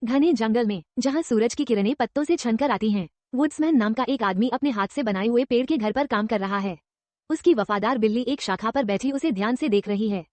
घने जंगल में जहाँ सूरज की किरणें पत्तों से छनकर आती हैं, वुड्समैन नाम का एक आदमी अपने हाथ से बनाए हुए पेड़ के घर पर काम कर रहा है। उसकी वफादार बिल्ली एक शाखा पर बैठी उसे ध्यान से देख रही है।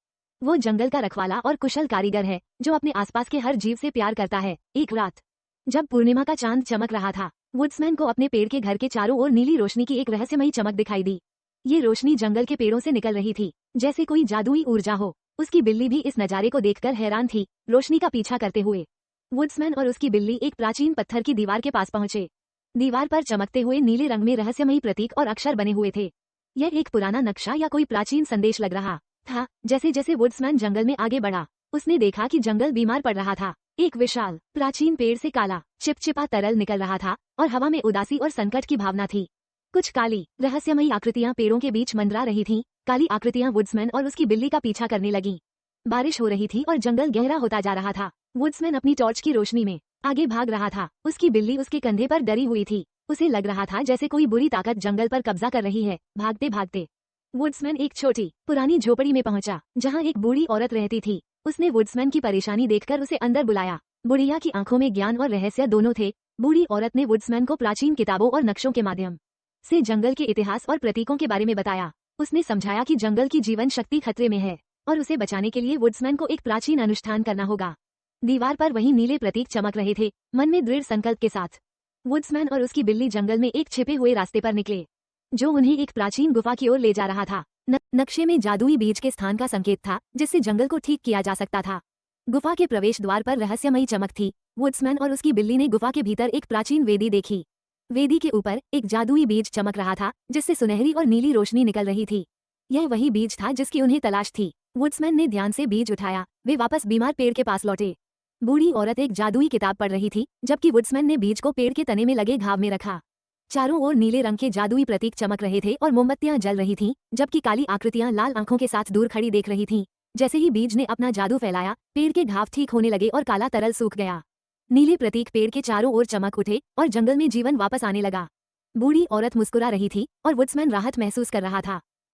वो जंगल का रखवाला और कुशल कारीगर है जो अपने आसपास के हर जीव से प्यार करता है। एक रात जब पूर्णिमा का चांद चमक रहा था, वुड्समैन को अपने पेड़ के घर के चारों ओर नीली रोशनी की एक रहस्यमयी चमक दिखाई दी। ये रोशनी जंगल के पेड़ों से निकल रही थी, जैसे कोई जादुई ऊर्जा हो। उसकी बिल्ली भी इस नजारे को देखकर हैरान थी, रोशनी का पीछा करते हुए। वुड्समैन और उसकी बिल्ली एक प्राचीन पत्थर की दीवार के पास पहुंचे। दीवार पर चमकते हुए नीले रंग में रहस्यमयी प्रतीक और अक्षर बने हुए थे। यह एक पुराना नक्शा या कोई प्राचीन संदेश लग रहा था। जैसे जैसे वुड्समैन जंगल में आगे बढ़ा, उसने देखा कि जंगल बीमार पड़ रहा था। एक विशाल प्राचीन पेड़ से काला चिपचिपा तरल निकल रहा था और हवा में उदासी और संकट की भावना थी। कुछ काली रहस्यमयी आकृतियां पेड़ों के बीच मंडरा रही थीं। काली आकृतियां वुड्समैन और उसकी बिल्ली का पीछा करने लगीं। बारिश हो रही थी और जंगल गहरा होता जा रहा था। वुड्समैन अपनी टॉर्च की रोशनी में आगे भाग रहा था। उसकी बिल्ली उसके कंधे पर डरी हुई थी। उसे लग रहा था जैसे कोई बुरी ताकत जंगल पर कब्जा कर रही है। भागते भागते वुड्समैन एक छोटी पुरानी झोपड़ी में पहुंचा, जहां एक बूढ़ी औरत रहती थी। उसने वुड्समैन की परेशानी देखकर उसे अंदर बुलाया। बुढ़िया की आंखों में ज्ञान और रहस्य दोनों थे। बूढ़ी औरत ने वुड्समैन को प्राचीन किताबों और नक्शों के माध्यम से जंगल के इतिहास और प्रतीकों के बारे में बताया। उसने समझाया कि जंगल की जीवन शक्ति खतरे में है और उसे बचाने के लिए वुड्समैन को एक प्राचीन अनुष्ठान करना होगा। दीवार पर वही नीले प्रतीक चमक रहे थे। मन में दृढ़ संकल्प के साथ वुड्समैन और उसकी बिल्ली जंगल में एक छिपे हुए रास्ते पर निकले, जो उन्हें एक प्राचीन गुफा की ओर ले जा रहा था। नक्शे में जादुई बीज के स्थान का संकेत था, जिससे जंगल को ठीक किया जा सकता था। गुफा के प्रवेश द्वार पर रहस्यमयी चमक थी। वुड्समैन और उसकी बिल्ली ने गुफा के भीतर एक प्राचीन वेदी देखी। वेदी के ऊपर एक जादुई बीज चमक रहा था, जिससे सुनहरी और नीली रोशनी निकल रही थी। यह वही बीज था जिसकी उन्हें तलाश थी। वुड्समैन ने ध्यान से बीज उठाया। वे वापस बीमार पेड़ के पास लौटे। बूढ़ी औरत एक जादुई किताब पढ़ रही थी, जबकि वुड्समैन ने बीज को पेड़ के तने में लगे घाव में रखा। चारों ओर नीले रंग के जादुई प्रतीक चमक रहे थे और मोमबत्तियां जल रही थीं, जबकि काली आकृतियां लाल आंखों के साथ दूर खड़ी देख रही थीं। जैसे ही बीज ने अपना जादू फैलाया, पेड़ के घाव ठीक होने लगे और काला तरल सूख गया। नीले प्रतीक पेड़ के चारों ओर चमक उठे और जंगल में जीवन वापस आने लगा। बूढ़ी औरत मुस्कुरा रही थी और वुड्समैन राहत महसूस कर रहा था।